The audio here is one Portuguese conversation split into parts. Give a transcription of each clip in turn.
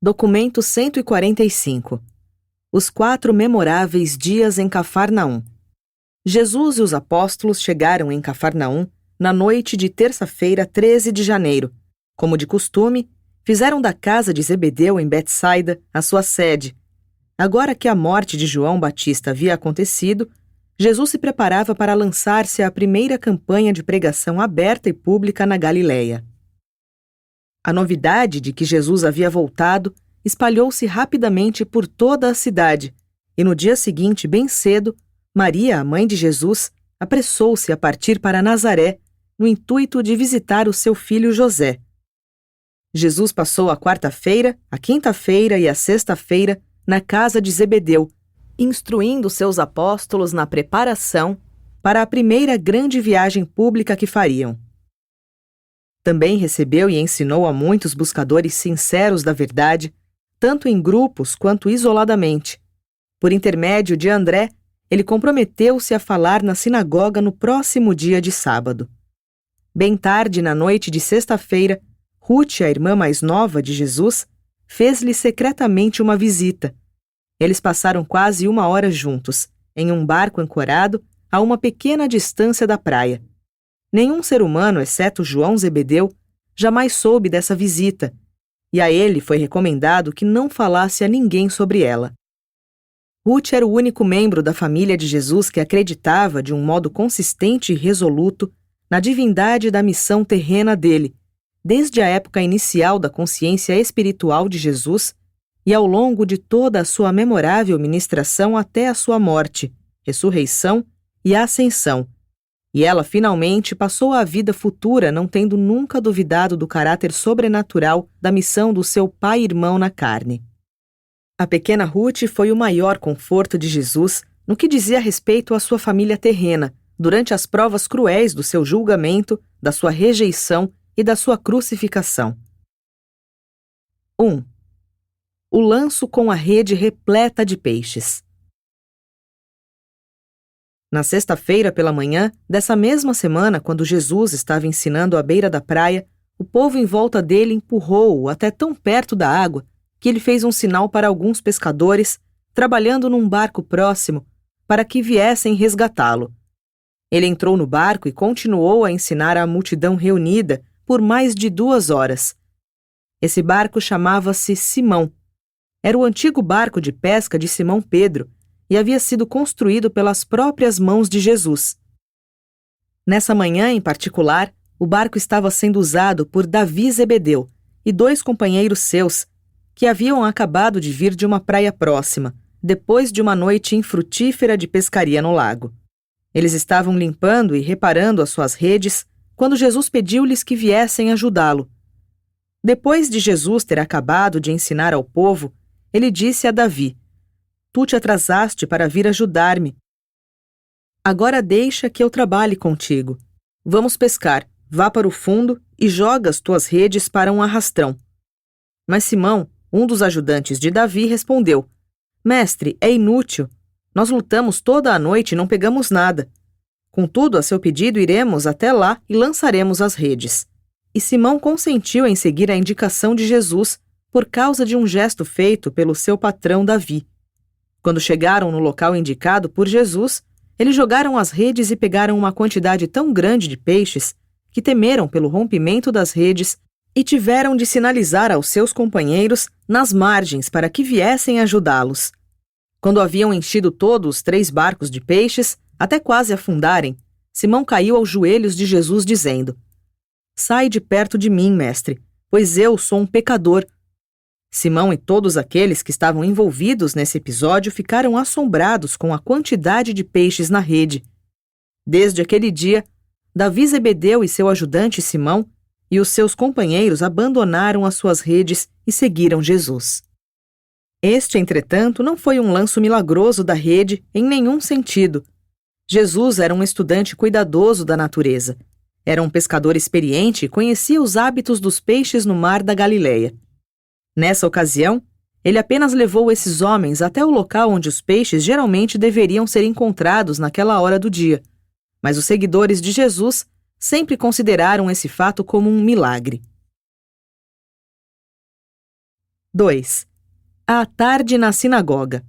Documento 145. Os 4 memoráveis dias em Cafarnaum. Jesus e os apóstolos chegaram em Cafarnaum na noite de terça-feira, 13 de janeiro. Como de costume, fizeram da casa de Zebedeu em Betsaida a sua sede. Agora que a morte de João Batista havia acontecido, Jesus se preparava para lançar-se à primeira campanha de pregação aberta e pública na Galileia. A novidade de que Jesus havia voltado espalhou-se rapidamente por toda a cidade, e no dia seguinte, bem cedo, Maria, a mãe de Jesus, apressou-se a partir para Nazaré, no intuito de visitar o seu filho José. Jesus passou a quarta-feira, a quinta-feira e a sexta-feira na casa de Zebedeu, instruindo seus apóstolos na preparação para a primeira grande viagem pública que fariam. Também recebeu e ensinou a muitos buscadores sinceros da verdade, tanto em grupos quanto isoladamente. Por intermédio de André, ele comprometeu-se a falar na sinagoga no próximo dia de sábado. Bem tarde, na noite de sexta-feira, Ruth, a irmã mais nova de Jesus, fez-lhe secretamente uma visita. Eles passaram quase 1 hora juntos, em um barco ancorado a uma pequena distância da praia. Nenhum ser humano, exceto João Zebedeu, jamais soube dessa visita, e a ele foi recomendado que não falasse a ninguém sobre ela. Ruth era o único membro da família de Jesus que acreditava, de um modo consistente e resoluto, na divindade da missão terrena dele, desde a época inicial da consciência espiritual de Jesus e ao longo de toda a sua memorável ministração até a sua morte, ressurreição e ascensão. E ela finalmente passou a vida futura não tendo nunca duvidado do caráter sobrenatural da missão do seu pai-irmão na carne. A pequena Ruth foi o maior conforto de Jesus no que dizia respeito à sua família terrena, durante as provas cruéis do seu julgamento, da sua rejeição e da sua crucificação. 1. O lanço com a rede repleta de peixes. Na sexta-feira pela manhã, dessa mesma semana, quando Jesus estava ensinando à beira da praia, o povo em volta dele empurrou-o até tão perto da água que ele fez um sinal para alguns pescadores, trabalhando num barco próximo, para que viessem resgatá-lo. Ele entrou no barco e continuou a ensinar à multidão reunida por mais de 2 horas. Esse barco chamava-se Simão. Era o antigo barco de pesca de Simão Pedro, e havia sido construído pelas próprias mãos de Jesus. Nessa manhã, em particular, o barco estava sendo usado por Davi Zebedeu e 2 companheiros seus, que haviam acabado de vir de uma praia próxima, depois de uma noite infrutífera de pescaria no lago. Eles estavam limpando e reparando as suas redes quando Jesus pediu-lhes que viessem ajudá-lo. Depois de Jesus ter acabado de ensinar ao povo, ele disse a Davi: Tu te atrasaste para vir ajudar-me. Agora deixa que eu trabalhe contigo. Vamos pescar, vá para o fundo e joga as tuas redes para um arrastrão. Mas Simão, um dos ajudantes de Davi, respondeu: Mestre, é inútil. Nós lutamos toda a noite e não pegamos nada. Contudo, a seu pedido iremos até lá e lançaremos as redes. E Simão consentiu em seguir a indicação de Jesus por causa de um gesto feito pelo seu patrão Davi. Quando chegaram no local indicado por Jesus, eles jogaram as redes e pegaram uma quantidade tão grande de peixes que temeram pelo rompimento das redes e tiveram de sinalizar aos seus companheiros nas margens para que viessem ajudá-los. Quando haviam enchido todos os 3 barcos de peixes, até quase afundarem, Simão caiu aos joelhos de Jesus dizendo: Sai de perto de mim, mestre, pois eu sou um pecador. Simão e todos aqueles que estavam envolvidos nesse episódio ficaram assombrados com a quantidade de peixes na rede. Desde aquele dia, Davi Zebedeu e seu ajudante Simão e os seus companheiros abandonaram as suas redes e seguiram Jesus. Este, entretanto, não foi um lanço milagroso da rede em nenhum sentido. Jesus era um estudante cuidadoso da natureza. Era um pescador experiente e conhecia os hábitos dos peixes no mar da Galileia. Nessa ocasião, ele apenas levou esses homens até o local onde os peixes geralmente deveriam ser encontrados naquela hora do dia. Mas os seguidores de Jesus sempre consideraram esse fato como um milagre. 2. À tarde na sinagoga.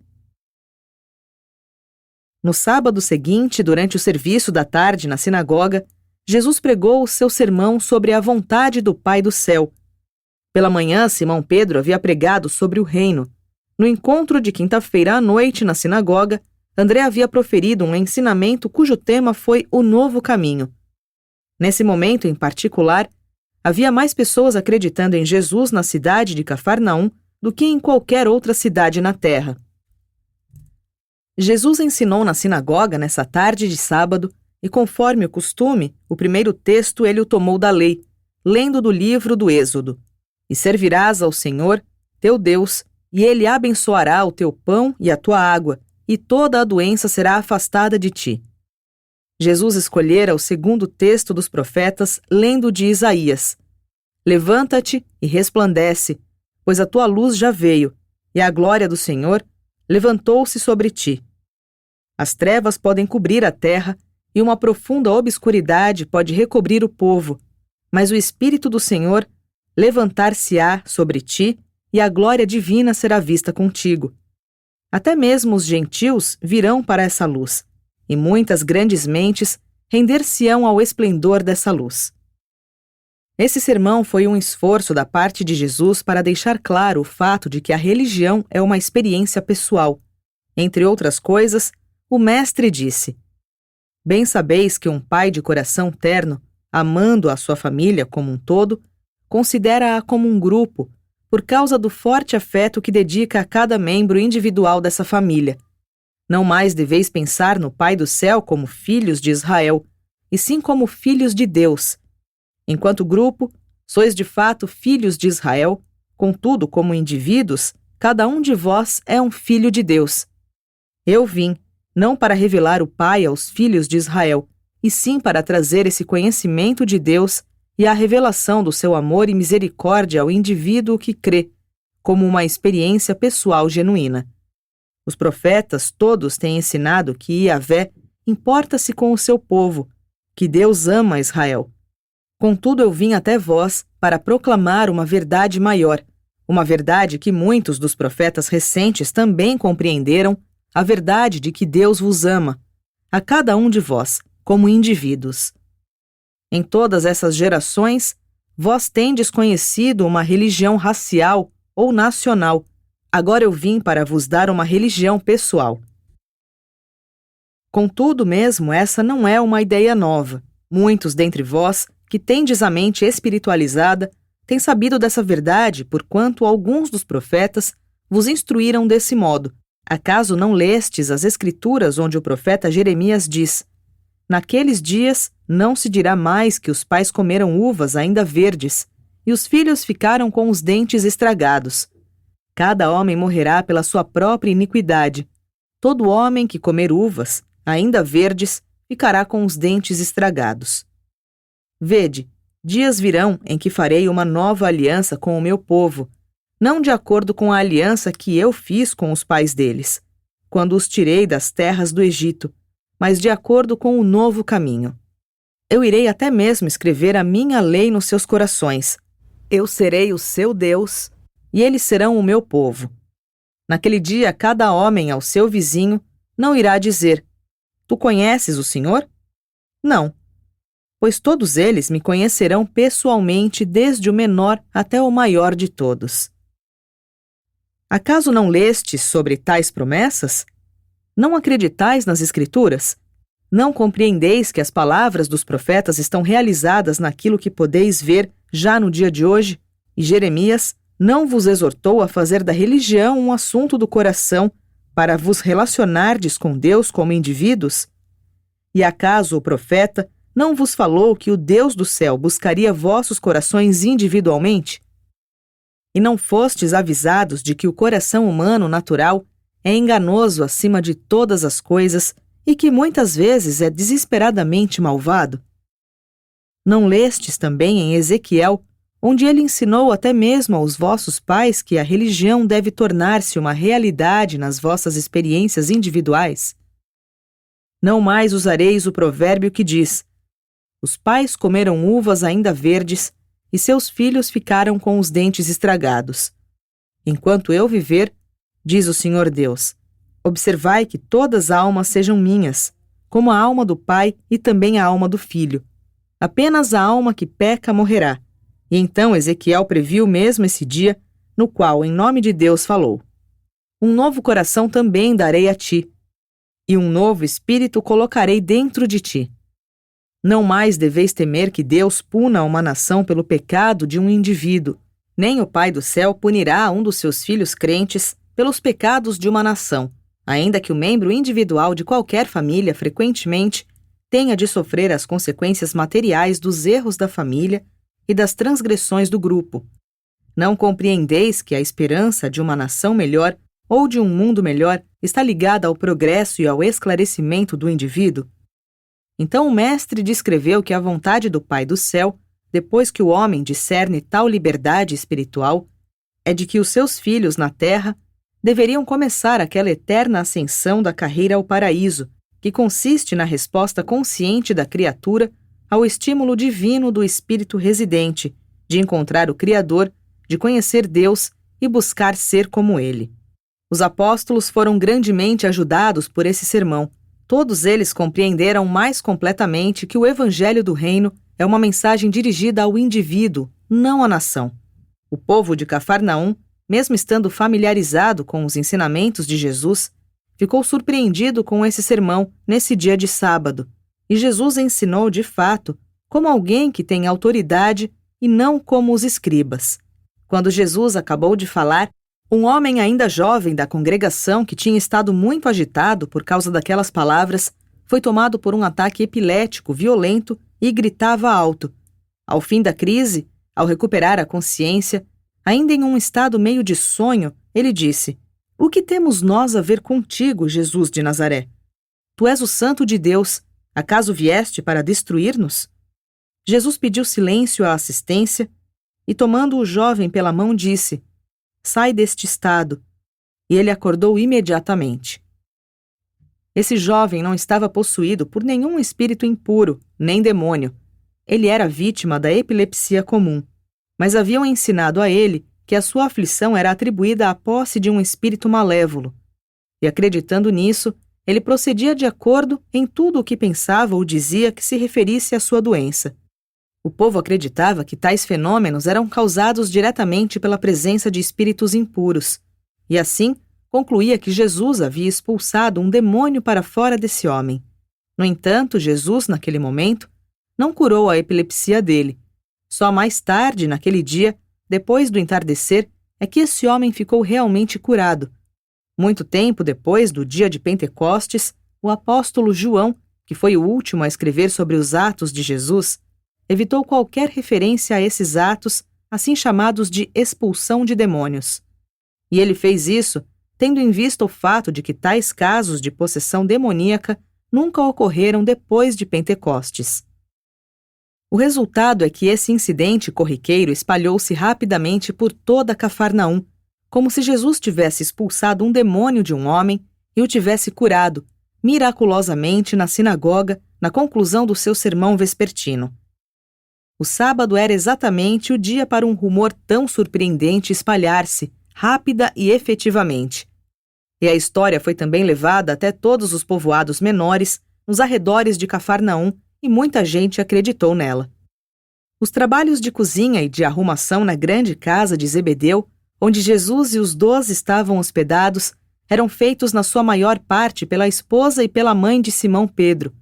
No sábado seguinte, durante o serviço da tarde na sinagoga, Jesus pregou o seu sermão sobre a vontade do Pai do céu. Pela manhã, Simão Pedro havia pregado sobre o reino. No encontro de quinta-feira à noite na sinagoga, André havia proferido um ensinamento cujo tema foi o novo caminho. Nesse momento em particular, havia mais pessoas acreditando em Jesus na cidade de Cafarnaum do que em qualquer outra cidade na terra. Jesus ensinou na sinagoga nessa tarde de sábado e, conforme o costume, o primeiro texto ele o tomou da lei, lendo do livro do Êxodo. E servirás ao Senhor, teu Deus, e ele abençoará o teu pão e a tua água, e toda a doença será afastada de ti. Jesus escolhera o segundo texto dos profetas, lendo de Isaías. Levanta-te e resplandece, pois a tua luz já veio, e a glória do Senhor levantou-se sobre ti. As trevas podem cobrir a terra, e uma profunda obscuridade pode recobrir o povo, mas o Espírito do Senhor levantar-se-á sobre ti, e a glória divina será vista contigo. Até mesmo os gentios virão para essa luz, e muitas grandes mentes render-se-ão ao esplendor dessa luz. Esse sermão foi um esforço da parte de Jesus para deixar claro o fato de que a religião é uma experiência pessoal. Entre outras coisas, o Mestre disse: Bem sabeis que um pai de coração terno, amando a sua família como um todo, considera-a como um grupo, por causa do forte afeto que dedica a cada membro individual dessa família. Não mais deveis pensar no Pai do céu como filhos de Israel, e sim como filhos de Deus. Enquanto grupo, sois de fato filhos de Israel, contudo, como indivíduos, cada um de vós é um filho de Deus. Eu vim, não para revelar o Pai aos filhos de Israel, e sim para trazer esse conhecimento de Deus e a revelação do seu amor e misericórdia ao indivíduo que crê, como uma experiência pessoal genuína. Os profetas todos têm ensinado que Yahvé importa-se com o seu povo, que Deus ama Israel. Contudo, eu vim até vós para proclamar uma verdade maior, uma verdade que muitos dos profetas recentes também compreenderam, a verdade de que Deus vos ama, a cada um de vós, como indivíduos. Em todas essas gerações, vós tendes conhecido uma religião racial ou nacional. Agora eu vim para vos dar uma religião pessoal. Contudo, mesmo essa não é uma ideia nova. Muitos dentre vós, que tendes a mente espiritualizada, têm sabido dessa verdade, porquanto alguns dos profetas vos instruíram desse modo. Acaso não lestes as Escrituras onde o profeta Jeremias diz: Naqueles dias não se dirá mais que os pais comeram uvas ainda verdes, e os filhos ficaram com os dentes estragados. Cada homem morrerá pela sua própria iniquidade. Todo homem que comer uvas, ainda verdes, ficará com os dentes estragados. Vede, dias virão em que farei uma nova aliança com o meu povo, não de acordo com a aliança que eu fiz com os pais deles, quando os tirei das terras do Egito, mas de acordo com o novo caminho. Eu irei até mesmo escrever a minha lei nos seus corações. Eu serei o seu Deus, e eles serão o meu povo. Naquele dia, cada homem ao seu vizinho não irá dizer: Tu conheces o Senhor? Não, pois todos eles me conhecerão pessoalmente, desde o menor até o maior de todos. Acaso não lestes sobre tais promessas? Não acreditais nas Escrituras? Não compreendeis que as palavras dos profetas estão realizadas naquilo que podeis ver já no dia de hoje? E Jeremias não vos exortou a fazer da religião um assunto do coração para vos relacionardes com Deus como indivíduos? E acaso o profeta não vos falou que o Deus do céu buscaria vossos corações individualmente? E não fostes avisados de que o coração humano natural é enganoso acima de todas as coisas e que muitas vezes é desesperadamente malvado? Não lestes também em Ezequiel, onde ele ensinou até mesmo aos vossos pais que a religião deve tornar-se uma realidade nas vossas experiências individuais? Não mais usareis o provérbio que diz: Os pais comeram uvas ainda verdes, e seus filhos ficaram com os dentes estragados. Enquanto eu viver, diz o Senhor Deus, observai que todas as almas sejam minhas, como a alma do Pai e também a alma do Filho. Apenas a alma que peca morrerá. E então Ezequiel previu mesmo esse dia, no qual, em nome de Deus, falou: Um novo coração também darei a ti, e um novo espírito colocarei dentro de ti. Não mais deveis temer que Deus puna uma nação pelo pecado de um indivíduo, nem o Pai do céu punirá um dos seus filhos crentes pelos pecados de uma nação, ainda que o membro individual de qualquer família frequentemente tenha de sofrer as consequências materiais dos erros da família e das transgressões do grupo. Não compreendeis que a esperança de uma nação melhor ou de um mundo melhor está ligada ao progresso e ao esclarecimento do indivíduo? Então o mestre descreveu que a vontade do Pai do céu, depois que o homem discerne tal liberdade espiritual, é de que os seus filhos na terra deveriam começar aquela eterna ascensão da carreira ao paraíso, que consiste na resposta consciente da criatura ao estímulo divino do espírito residente, de encontrar o Criador, de conhecer Deus e buscar ser como Ele. Os apóstolos foram grandemente ajudados por esse sermão. Todos eles compreenderam mais completamente que o Evangelho do Reino é uma mensagem dirigida ao indivíduo, não à nação. O povo de Cafarnaum, mesmo estando familiarizado com os ensinamentos de Jesus, ficou surpreendido com esse sermão nesse dia de sábado, e Jesus ensinou de fato como alguém que tem autoridade e não como os escribas. Quando Jesus acabou de falar, um homem ainda jovem da congregação, que tinha estado muito agitado por causa daquelas palavras, foi tomado por um ataque epilético violento e gritava alto. Ao fim da crise, ao recuperar a consciência, ainda em um estado meio de sonho, ele disse: O que temos nós a ver contigo, Jesus de Nazaré? Tu és o Santo de Deus. Acaso vieste para destruir-nos? Jesus pediu silêncio à assistência e, tomando o jovem pela mão, disse: Sai deste estado. E ele acordou imediatamente. Esse jovem não estava possuído por nenhum espírito impuro, nem demônio. Ele era vítima da epilepsia comum, mas haviam ensinado a ele que a sua aflição era atribuída à posse de um espírito malévolo. E acreditando nisso, ele procedia de acordo em tudo o que pensava ou dizia que se referisse à sua doença. O povo acreditava que tais fenômenos eram causados diretamente pela presença de espíritos impuros, e assim concluía que Jesus havia expulsado um demônio para fora desse homem. No entanto, Jesus, naquele momento, não curou a epilepsia dele. Só mais tarde, naquele dia, depois do entardecer, é que esse homem ficou realmente curado. Muito tempo depois do dia de Pentecostes, o apóstolo João, que foi o último a escrever sobre os atos de Jesus, evitou qualquer referência a esses atos, assim chamados de expulsão de demônios. E ele fez isso tendo em vista o fato de que tais casos de possessão demoníaca nunca ocorreram depois de Pentecostes. O resultado é que esse incidente corriqueiro espalhou-se rapidamente por toda Cafarnaum, como se Jesus tivesse expulsado um demônio de um homem e o tivesse curado, miraculosamente, na sinagoga, na conclusão do seu sermão vespertino. O sábado era exatamente o dia para um rumor tão surpreendente espalhar-se, rápida e efetivamente. E a história foi também levada até todos os povoados menores, nos arredores de Cafarnaum, e muita gente acreditou nela. Os trabalhos de cozinha e de arrumação na grande casa de Zebedeu, onde Jesus e os 12 estavam hospedados, eram feitos na sua maior parte pela esposa e pela mãe de Simão Pedro.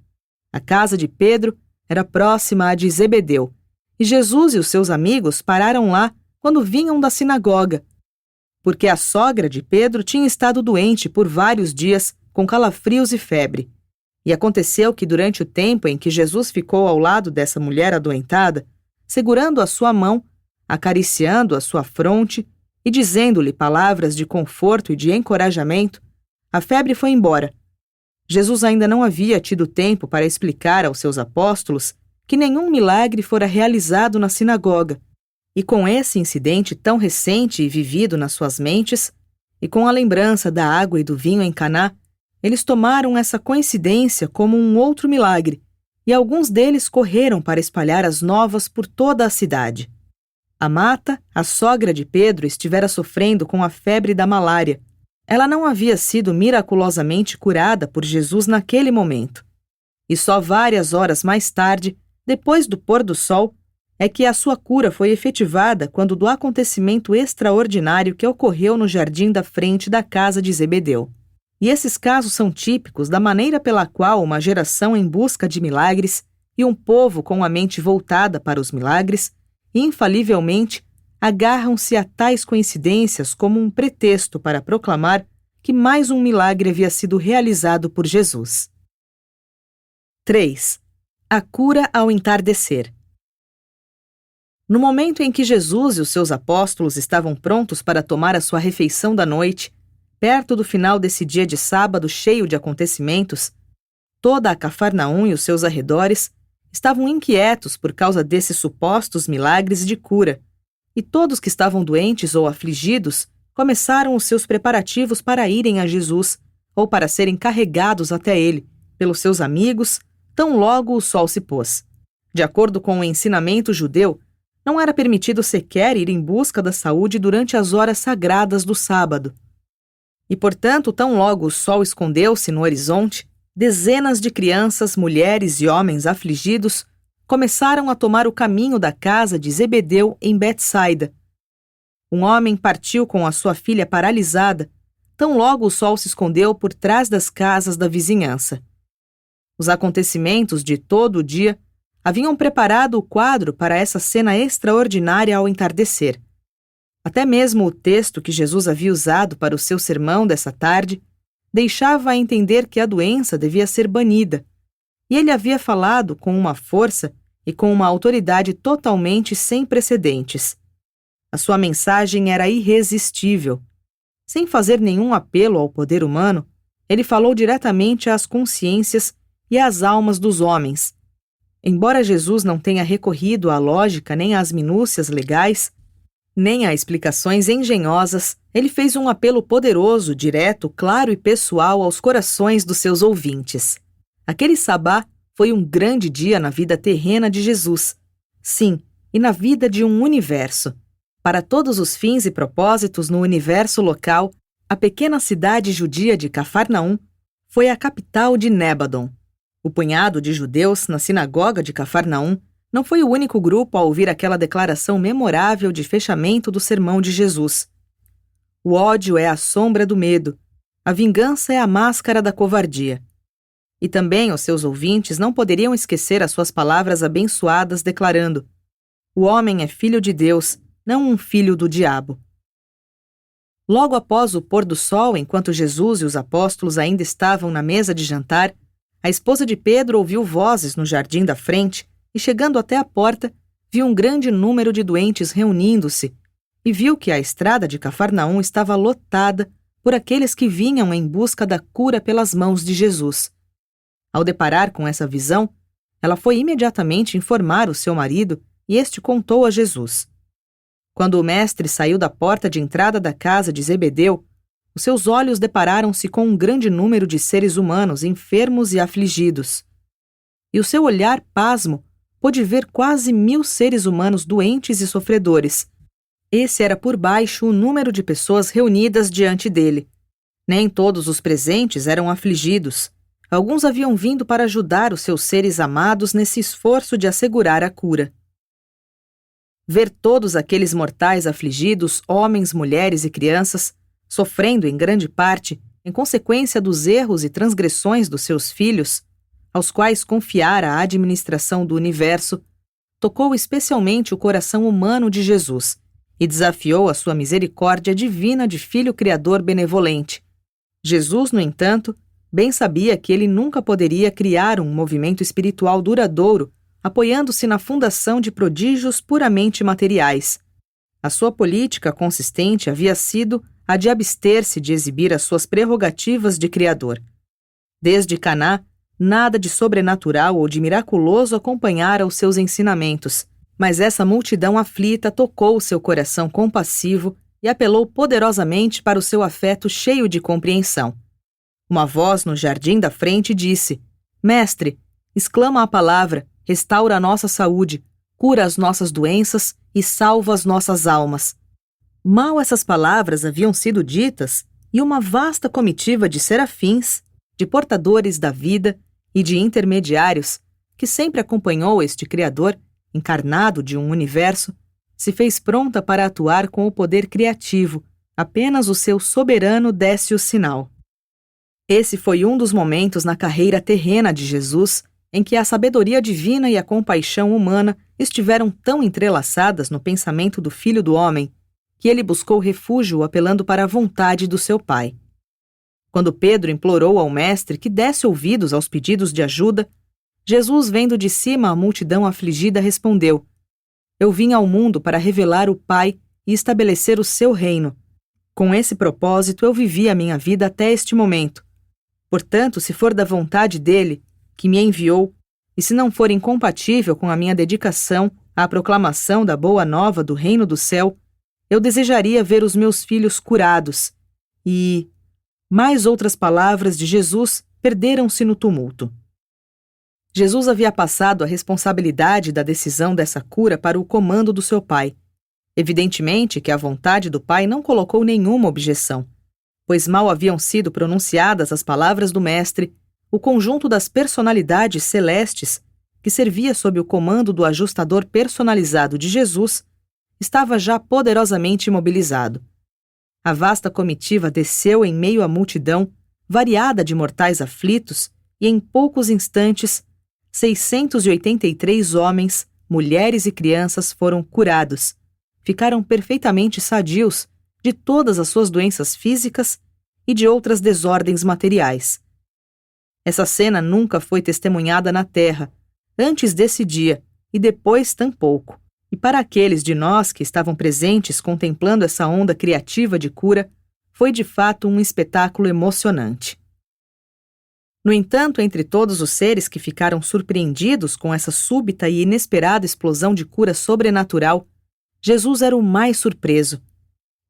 A casa de Pedro era próxima à de Zebedeu, e Jesus e os seus amigos pararam lá quando vinham da sinagoga, porque a sogra de Pedro tinha estado doente por vários dias com calafrios e febre. E aconteceu que durante o tempo em que Jesus ficou ao lado dessa mulher adoentada, segurando a sua mão, acariciando a sua fronte e dizendo-lhe palavras de conforto e de encorajamento, a febre foi embora. Jesus ainda não havia tido tempo para explicar aos seus apóstolos que nenhum milagre fora realizado na sinagoga, e com esse incidente tão recente e vivido nas suas mentes, e com a lembrança da água e do vinho em Caná, eles tomaram essa coincidência como um outro milagre, e alguns deles correram para espalhar as novas por toda a cidade. A Mata, a sogra de Pedro, estivera sofrendo com a febre da malária. Ela não havia sido miraculosamente curada por Jesus naquele momento. E só várias horas mais tarde, depois do pôr do sol, é que a sua cura foi efetivada quando do acontecimento extraordinário que ocorreu no jardim da frente da casa de Zebedeu. E esses casos são típicos da maneira pela qual uma geração em busca de milagres e um povo com a mente voltada para os milagres, infalivelmente, agarram-se a tais coincidências como um pretexto para proclamar que mais um milagre havia sido realizado por Jesus. 3. A cura ao entardecer. No momento em que Jesus e os seus apóstolos estavam prontos para tomar a sua refeição da noite, perto do final desse dia de sábado cheio de acontecimentos, toda a Cafarnaum e os seus arredores estavam inquietos por causa desses supostos milagres de cura, e todos que estavam doentes ou afligidos começaram os seus preparativos para irem a Jesus ou para serem carregados até ele, pelos seus amigos, tão logo o sol se pôs. De acordo com o ensinamento judeu, não era permitido sequer ir em busca da saúde durante as horas sagradas do sábado. E, portanto, tão logo o sol escondeu-se no horizonte, dezenas de crianças, mulheres e homens afligidos começaram a tomar o caminho da casa de Zebedeu em Betsaida. Um homem partiu com a sua filha paralisada, tão logo o sol se escondeu por trás das casas da vizinhança. Os acontecimentos de todo o dia haviam preparado o quadro para essa cena extraordinária ao entardecer. Até mesmo o texto que Jesus havia usado para o seu sermão dessa tarde deixava a entender que a doença devia ser banida, e ele havia falado com uma força e com uma autoridade totalmente sem precedentes. A sua mensagem era irresistível. Sem fazer nenhum apelo ao poder humano, ele falou diretamente às consciências e às almas dos homens. Embora Jesus não tenha recorrido à lógica nem às minúcias legais, nem a explicações engenhosas, ele fez um apelo poderoso, direto, claro e pessoal aos corações dos seus ouvintes. Aquele sabá foi um grande dia na vida terrena de Jesus. Sim, e na vida de um universo. Para todos os fins e propósitos no universo local, a pequena cidade judia de Cafarnaum foi a capital de Nébadon. O punhado de judeus na sinagoga de Cafarnaum não foi o único grupo a ouvir aquela declaração memorável de fechamento do sermão de Jesus. O ódio é a sombra do medo, a vingança é a máscara da covardia. E também os seus ouvintes não poderiam esquecer as suas palavras abençoadas declarando: o homem é filho de Deus, não um filho do diabo. Logo após o pôr do sol, enquanto Jesus e os apóstolos ainda estavam na mesa de jantar, a esposa de Pedro ouviu vozes no jardim da frente e, chegando até a porta, viu um grande número de doentes reunindo-se e viu que a estrada de Cafarnaum estava lotada por aqueles que vinham em busca da cura pelas mãos de Jesus. Ao deparar com essa visão, ela foi imediatamente informar o seu marido e este contou a Jesus. Quando o mestre saiu da porta de entrada da casa de Zebedeu, os seus olhos depararam-se com um grande número de seres humanos enfermos e afligidos. E o seu olhar pasmo pôde ver quase 1000 seres humanos doentes e sofredores. Esse era por baixo o número de pessoas reunidas diante dele. Nem todos os presentes eram afligidos. Alguns haviam vindo para ajudar os seus seres amados nesse esforço de assegurar a cura. Ver todos aqueles mortais afligidos, homens, mulheres e crianças, sofrendo em grande parte em consequência dos erros e transgressões dos seus filhos, aos quais confiara a administração do universo, tocou especialmente o coração humano de Jesus e desafiou a sua misericórdia divina de Filho Criador benevolente. Jesus, no entanto, bem sabia que ele nunca poderia criar um movimento espiritual duradouro apoiando-se na fundação de prodígios puramente materiais. A sua política consistente havia sido a de abster-se de exibir as suas prerrogativas de Criador. Desde Caná, nada de sobrenatural ou de miraculoso acompanhara os seus ensinamentos, mas essa multidão aflita tocou o seu coração compassivo e apelou poderosamente para o seu afeto cheio de compreensão. Uma voz no jardim da frente disse: Mestre, exclama a palavra, restaura a nossa saúde, cura as nossas doenças e salva as nossas almas. Mal essas palavras haviam sido ditas, e uma vasta comitiva de serafins, de portadores da vida e de intermediários, que sempre acompanhou este Criador, encarnado de um universo, se fez pronta para atuar com o poder criativo, apenas o seu soberano desse o sinal. Esse foi um dos momentos na carreira terrena de Jesus em que a sabedoria divina e a compaixão humana estiveram tão entrelaçadas no pensamento do Filho do Homem que ele buscou refúgio apelando para a vontade do seu Pai. Quando Pedro implorou ao Mestre que desse ouvidos aos pedidos de ajuda, Jesus, vendo de cima a multidão afligida, respondeu: Eu vim ao mundo para revelar o Pai e estabelecer o seu reino. Com esse propósito eu vivi a minha vida até este momento. Portanto, se for da vontade dele, que me enviou, e se não for incompatível com a minha dedicação à proclamação da boa nova do reino do céu, eu desejaria ver os meus filhos curados. E mais outras palavras de Jesus perderam-se no tumulto. Jesus havia passado a responsabilidade da decisão dessa cura para o comando do seu Pai. Evidentemente que a vontade do Pai não colocou nenhuma objeção, pois mal haviam sido pronunciadas as palavras do Mestre, o conjunto das personalidades celestes, que servia sob o comando do ajustador personalizado de Jesus, estava já poderosamente mobilizado. A vasta comitiva desceu em meio à multidão, variada de mortais aflitos, e em poucos instantes, 683 homens, mulheres e crianças foram curados. Ficaram perfeitamente sadios de todas as suas doenças físicas e de outras desordens materiais. Essa cena nunca foi testemunhada na Terra, antes desse dia e depois tampouco. E para aqueles de nós que estavam presentes contemplando essa onda criativa de cura, foi de fato um espetáculo emocionante. No entanto, entre todos os seres que ficaram surpreendidos com essa súbita e inesperada explosão de cura sobrenatural, Jesus era o mais surpreso.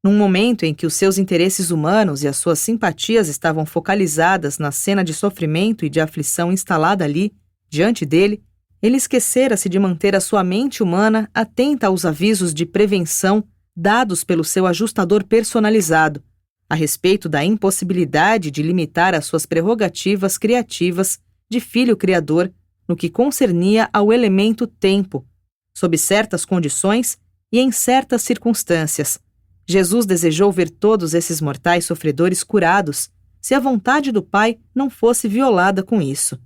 Num momento em que os seus interesses humanos e as suas simpatias estavam focalizadas na cena de sofrimento e de aflição instalada ali, diante dele, ele esquecera-se de manter a sua mente humana atenta aos avisos de prevenção dados pelo seu ajustador personalizado, a respeito da impossibilidade de limitar as suas prerrogativas criativas de filho criador no que concernia ao elemento tempo, sob certas condições e em certas circunstâncias. Jesus desejou ver todos esses mortais sofredores curados, se a vontade do Pai não fosse violada com isso.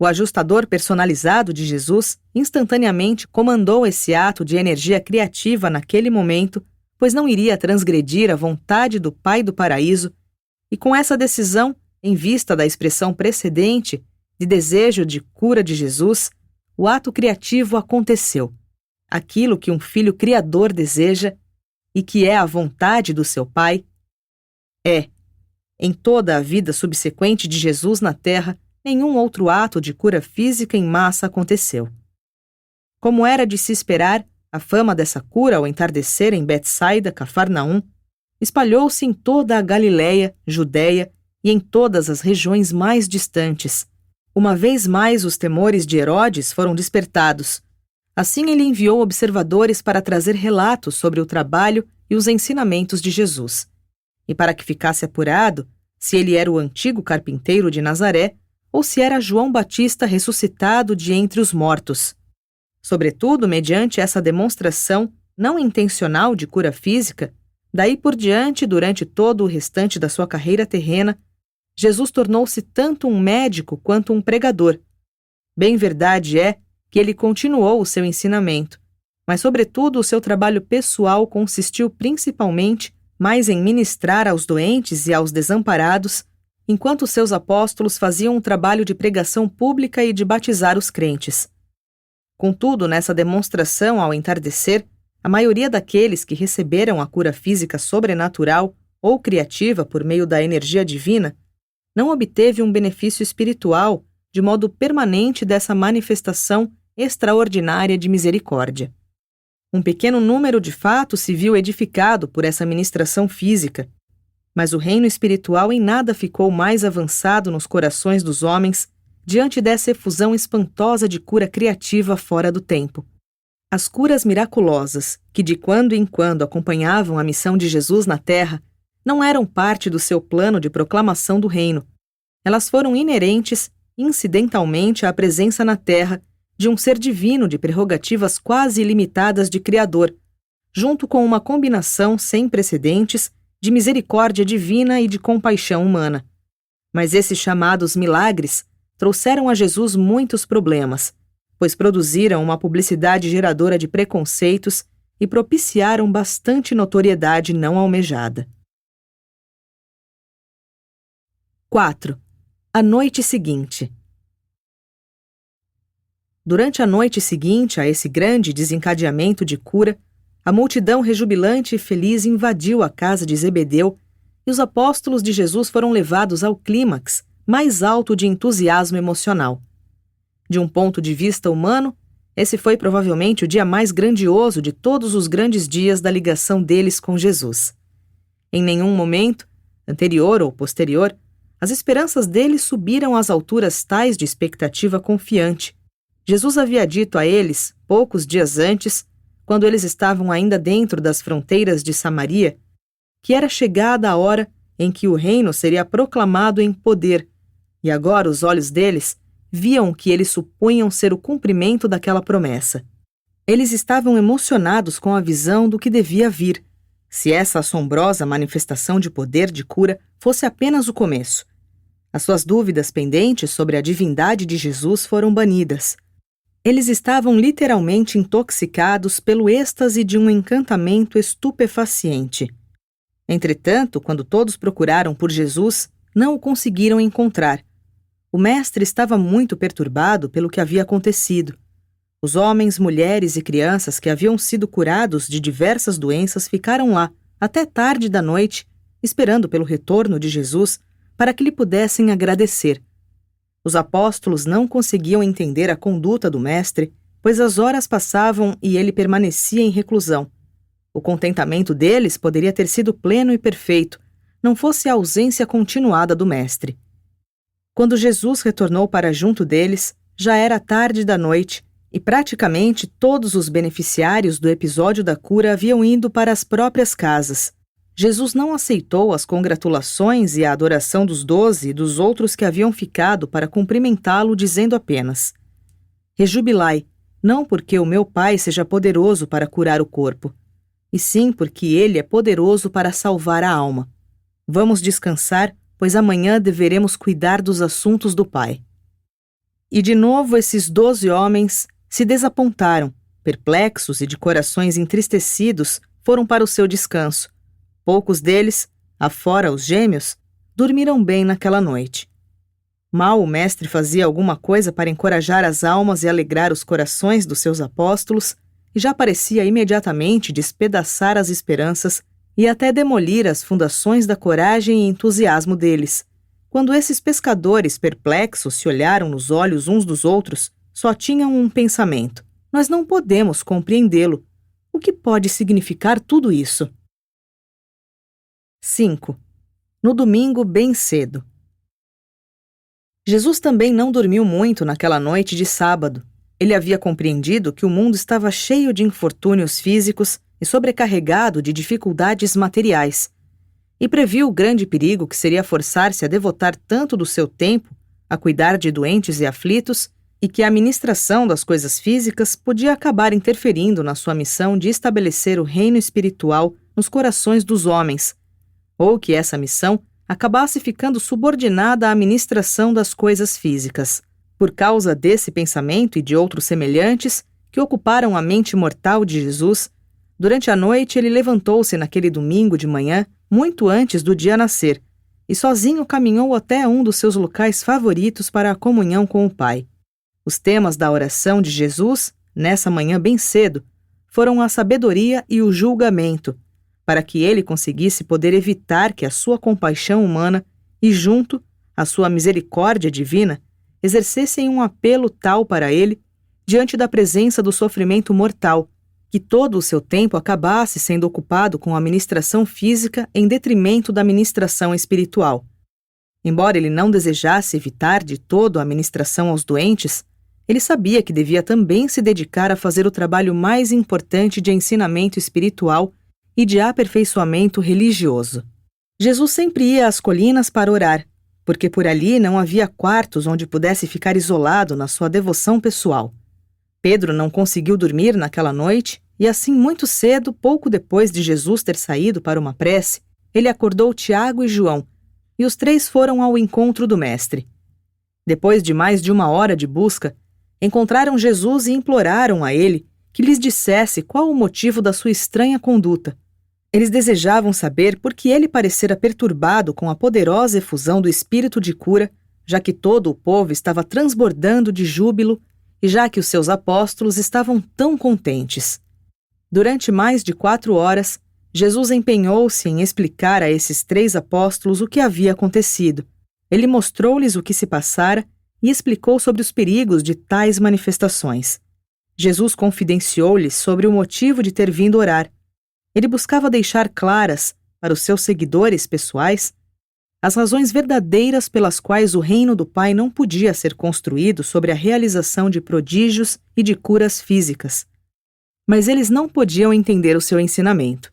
O ajustador personalizado de Jesus instantaneamente comandou esse ato de energia criativa naquele momento, pois não iria transgredir a vontade do Pai do Paraíso, e com essa decisão, em vista da expressão precedente de desejo de cura de Jesus, o ato criativo aconteceu. Aquilo que um filho criador deseja e que é a vontade do seu Pai, em toda a vida subsequente de Jesus na Terra, nenhum outro ato de cura física em massa aconteceu. Como era de se esperar, a fama dessa cura ao entardecer em Betsaida, Cafarnaum, espalhou-se em toda a Galiléia, Judéia e em todas as regiões mais distantes. Uma vez mais os temores de Herodes foram despertados. Assim ele enviou observadores para trazer relatos sobre o trabalho e os ensinamentos de Jesus. E para que ficasse apurado se ele era o antigo carpinteiro de Nazaré ou se era João Batista ressuscitado de entre os mortos. Sobretudo, mediante essa demonstração não intencional de cura física, daí por diante, durante todo o restante da sua carreira terrena, Jesus tornou-se tanto um médico quanto um pregador. Bem verdade é que ele continuou o seu ensinamento, mas sobretudo o seu trabalho pessoal consistiu principalmente mais em ministrar aos doentes e aos desamparados, enquanto seus apóstolos faziam um trabalho de pregação pública e de batizar os crentes. Contudo, nessa demonstração ao entardecer, a maioria daqueles que receberam a cura física sobrenatural ou criativa por meio da energia divina não obteve um benefício espiritual de modo permanente dessa manifestação extraordinária de misericórdia. Um pequeno número de fato se viu edificado por essa ministração física, mas o reino espiritual em nada ficou mais avançado nos corações dos homens diante dessa efusão espantosa de cura criativa fora do tempo. As curas miraculosas, que de quando em quando acompanhavam a missão de Jesus na Terra, não eram parte do seu plano de proclamação do reino. Elas foram inerentes, incidentalmente, à presença na Terra de um ser divino de prerrogativas quase ilimitadas de Criador, junto com uma combinação sem precedentes de misericórdia divina e de compaixão humana. Mas esses chamados milagres trouxeram a Jesus muitos problemas, pois produziram uma publicidade geradora de preconceitos e propiciaram bastante notoriedade não almejada. 4. A noite seguinte. Durante a noite seguinte a esse grande desencadeamento de cura, a multidão rejubilante e feliz invadiu a casa de Zebedeu e os apóstolos de Jesus foram levados ao clímax mais alto de entusiasmo emocional. De um ponto de vista humano, esse foi provavelmente o dia mais grandioso de todos os grandes dias da ligação deles com Jesus. Em nenhum momento, anterior ou posterior, as esperanças deles subiram às alturas tais de expectativa confiante. Jesus havia dito a eles, poucos dias antes, quando eles estavam ainda dentro das fronteiras de Samaria, que era chegada a hora em que o reino seria proclamado em poder, e agora os olhos deles viam o que eles supunham ser o cumprimento daquela promessa. Eles estavam emocionados com a visão do que devia vir, se essa assombrosa manifestação de poder de cura fosse apenas o começo. As suas dúvidas pendentes sobre a divindade de Jesus foram banidas. Eles estavam literalmente intoxicados pelo êxtase de um encantamento estupefaciente. Entretanto, quando todos procuraram por Jesus, não o conseguiram encontrar. O mestre estava muito perturbado pelo que havia acontecido. Os homens, mulheres e crianças que haviam sido curados de diversas doenças ficaram lá, até tarde da noite, esperando pelo retorno de Jesus para que lhe pudessem agradecer. Os apóstolos não conseguiam entender a conduta do mestre, pois as horas passavam e ele permanecia em reclusão. O contentamento deles poderia ter sido pleno e perfeito, não fosse a ausência continuada do mestre. Quando Jesus retornou para junto deles, já era tarde da noite e praticamente todos os beneficiários do episódio da cura haviam ido para as próprias casas. Jesus não aceitou as congratulações e a adoração dos 12 e dos outros que haviam ficado para cumprimentá-lo, dizendo apenas: "Rejubilai, não porque o meu Pai seja poderoso para curar o corpo, e sim porque ele é poderoso para salvar a alma. Vamos descansar, pois amanhã deveremos cuidar dos assuntos do Pai." E de novo esses 12 homens se desapontaram, perplexos e de corações entristecidos, foram para o seu descanso. Poucos deles, afora os gêmeos, dormiram bem naquela noite. Mal o mestre fazia alguma coisa para encorajar as almas e alegrar os corações dos seus apóstolos, e já parecia imediatamente despedaçar as esperanças e até demolir as fundações da coragem e entusiasmo deles. Quando esses pescadores perplexos se olharam nos olhos uns dos outros, só tinham um pensamento: nós não podemos compreendê-lo. O que pode significar tudo isso? 5. No domingo, bem cedo. Jesus também não dormiu muito naquela noite de sábado. Ele havia compreendido que o mundo estava cheio de infortúnios físicos e sobrecarregado de dificuldades materiais, e previu o grande perigo que seria forçar-se a devotar tanto do seu tempo a cuidar de doentes e aflitos, e que a administração das coisas físicas podia acabar interferindo na sua missão de estabelecer o reino espiritual nos corações dos homens, ou que essa missão acabasse ficando subordinada à administração das coisas físicas. Por causa desse pensamento e de outros semelhantes que ocuparam a mente mortal de Jesus, durante a noite ele levantou-se naquele domingo de manhã, muito antes do dia nascer, e sozinho caminhou até um dos seus locais favoritos para a comunhão com o Pai. Os temas da oração de Jesus, nessa manhã bem cedo, foram a sabedoria e o julgamento, para que ele conseguisse poder evitar que a sua compaixão humana e, junto, a sua misericórdia divina exercessem um apelo tal para ele, diante da presença do sofrimento mortal, que todo o seu tempo acabasse sendo ocupado com a ministração física em detrimento da ministração espiritual. Embora ele não desejasse evitar de todo a ministração aos doentes, Ele sabia que devia também se dedicar a fazer o trabalho mais importante de ensinamento espiritual e de aperfeiçoamento religioso. Jesus sempre ia às colinas para orar, porque por ali não havia quartos onde pudesse ficar isolado na sua devoção pessoal. Pedro não conseguiu dormir naquela noite e assim muito cedo, pouco depois de Jesus ter saído para uma prece, ele acordou Tiago e João, e os três foram ao encontro do Mestre. Depois de mais de 1 hora de busca, encontraram Jesus e imploraram a ele que lhes dissesse qual o motivo da sua estranha conduta. Eles desejavam saber por que ele parecera perturbado com a poderosa efusão do espírito de cura, já que todo o povo estava transbordando de júbilo e já que os seus apóstolos estavam tão contentes. Durante mais de 4 horas, Jesus empenhou-se em explicar a esses 3 apóstolos o que havia acontecido. Ele mostrou-lhes o que se passara e explicou sobre os perigos de tais manifestações. Jesus confidenciou-lhes sobre o motivo de ter vindo orar. Ele buscava deixar claras, para os seus seguidores pessoais, as razões verdadeiras pelas quais o reino do Pai não podia ser construído sobre a realização de prodígios e de curas físicas. Mas eles não podiam entender o seu ensinamento.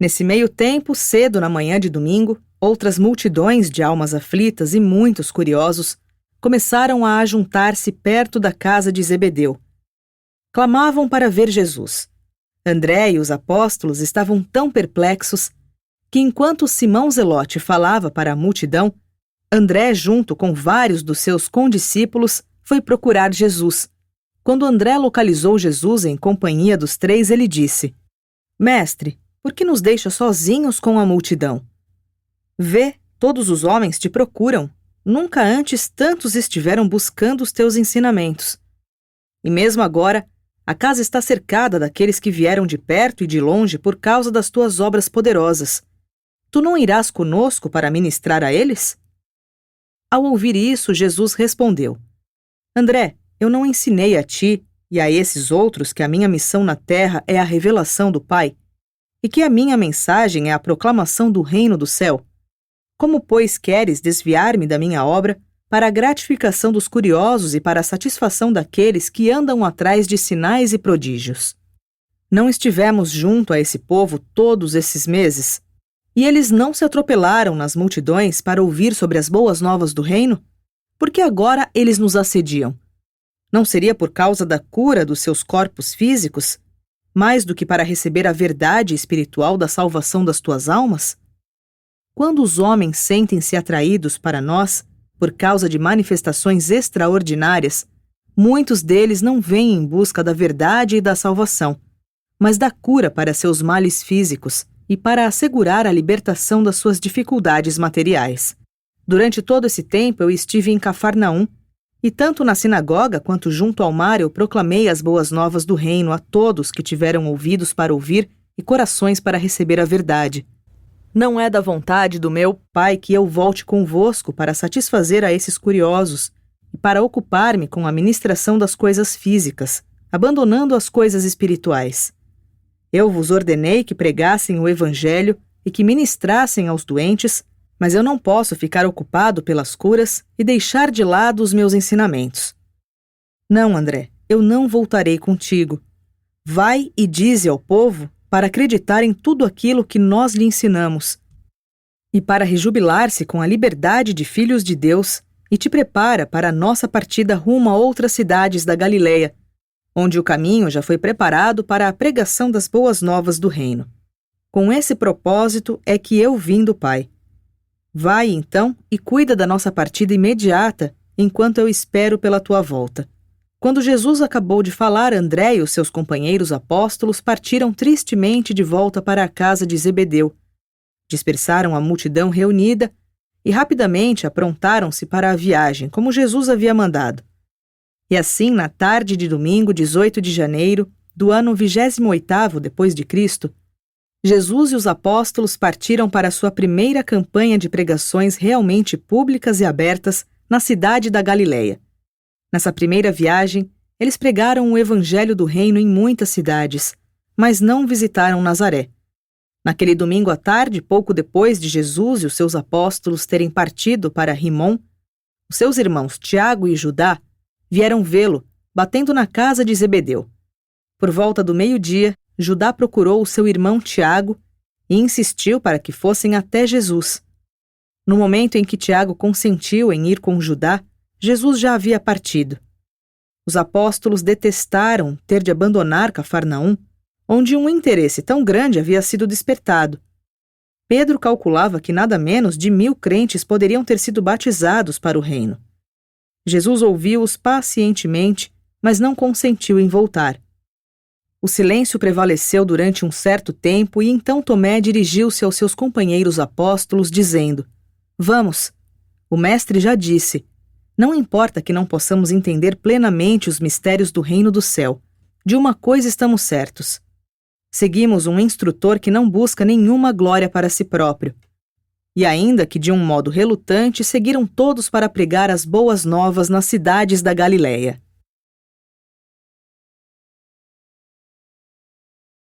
Nesse meio tempo, cedo na manhã de domingo, outras multidões de almas aflitas e muitos curiosos começaram a ajuntar-se perto da casa de Zebedeu. Clamavam para ver Jesus. André e os apóstolos estavam tão perplexos que, enquanto Simão Zelote falava para a multidão, André, junto com vários dos seus condiscípulos, foi procurar Jesus. Quando André localizou Jesus em companhia dos 3, ele disse: Mestre, por que nos deixa sozinhos com a multidão? Vê, todos os homens te procuram. Nunca antes tantos estiveram buscando os teus ensinamentos. E mesmo agora, a casa está cercada daqueles que vieram de perto e de longe por causa das tuas obras poderosas. Tu não irás conosco para ministrar a eles? Ao ouvir isso, Jesus respondeu: André, eu não ensinei a ti e a esses outros que a minha missão na terra é a revelação do Pai, e que a minha mensagem é a proclamação do reino do céu? Como, pois, queres desviar-me da minha obra para a gratificação dos curiosos e para a satisfação daqueles que andam atrás de sinais e prodígios? Não estivemos junto a esse povo todos esses meses? E eles não se atropelaram nas multidões para ouvir sobre as boas novas do reino? Por que agora eles nos assediam? Não seria por causa da cura dos seus corpos físicos, mais do que para receber a verdade espiritual da salvação das tuas almas? Quando os homens sentem-se atraídos para nós, por causa de manifestações extraordinárias, muitos deles não vêm em busca da verdade e da salvação, mas da cura para seus males físicos e para assegurar a libertação das suas dificuldades materiais. Durante todo esse tempo eu estive em Cafarnaum, e tanto na sinagoga quanto junto ao mar eu proclamei as boas novas do reino a todos que tiveram ouvidos para ouvir e corações para receber a verdade. Não é da vontade do meu Pai que eu volte convosco para satisfazer a esses curiosos e para ocupar-me com a ministração das coisas físicas, abandonando as coisas espirituais. Eu vos ordenei que pregassem o Evangelho e que ministrassem aos doentes, mas eu não posso ficar ocupado pelas curas e deixar de lado os meus ensinamentos. Não, André, eu não voltarei contigo. Vai e dize ao povo para acreditar em tudo aquilo que nós lhe ensinamos, e para rejubilar-se com a liberdade de filhos de Deus, e te prepara para a nossa partida rumo a outras cidades da Galileia, onde o caminho já foi preparado para a pregação das boas novas do reino. Com esse propósito é que eu vim do Pai. Vai, então, e cuida da nossa partida imediata, enquanto eu espero pela tua volta. Quando Jesus acabou de falar, André e os seus companheiros apóstolos partiram tristemente de volta para a casa de Zebedeu. Dispersaram a multidão reunida e rapidamente aprontaram-se para a viagem, como Jesus havia mandado. E assim, na tarde de domingo, 18 de janeiro, do ano 28º depois de Cristo, Jesus e os apóstolos partiram para a sua primeira campanha de pregações realmente públicas e abertas na cidade da Galileia. Nessa primeira viagem, eles pregaram o evangelho do reino em muitas cidades, mas não visitaram Nazaré. Naquele domingo à tarde, pouco depois de Jesus e os seus apóstolos terem partido para Rimom, os seus irmãos Tiago e Judá vieram vê-lo, batendo na casa de Zebedeu. Por volta do meio-dia, Judá procurou o seu irmão Tiago e insistiu para que fossem até Jesus. No momento em que Tiago consentiu em ir com Judá, Jesus já havia partido. Os apóstolos detestaram ter de abandonar Cafarnaum, onde um interesse tão grande havia sido despertado. Pedro calculava que nada menos de 1.000 crentes poderiam ter sido batizados para o reino. Jesus ouviu-os pacientemente, mas não consentiu em voltar. O silêncio prevaleceu durante um certo tempo e então Tomé dirigiu-se aos seus companheiros apóstolos, dizendo: Vamos, o mestre já disse, não importa que não possamos entender plenamente os mistérios do reino do céu. De uma coisa estamos certos. Seguimos um instrutor que não busca nenhuma glória para si próprio. E ainda que de um modo relutante, seguiram todos para pregar as boas novas nas cidades da Galileia.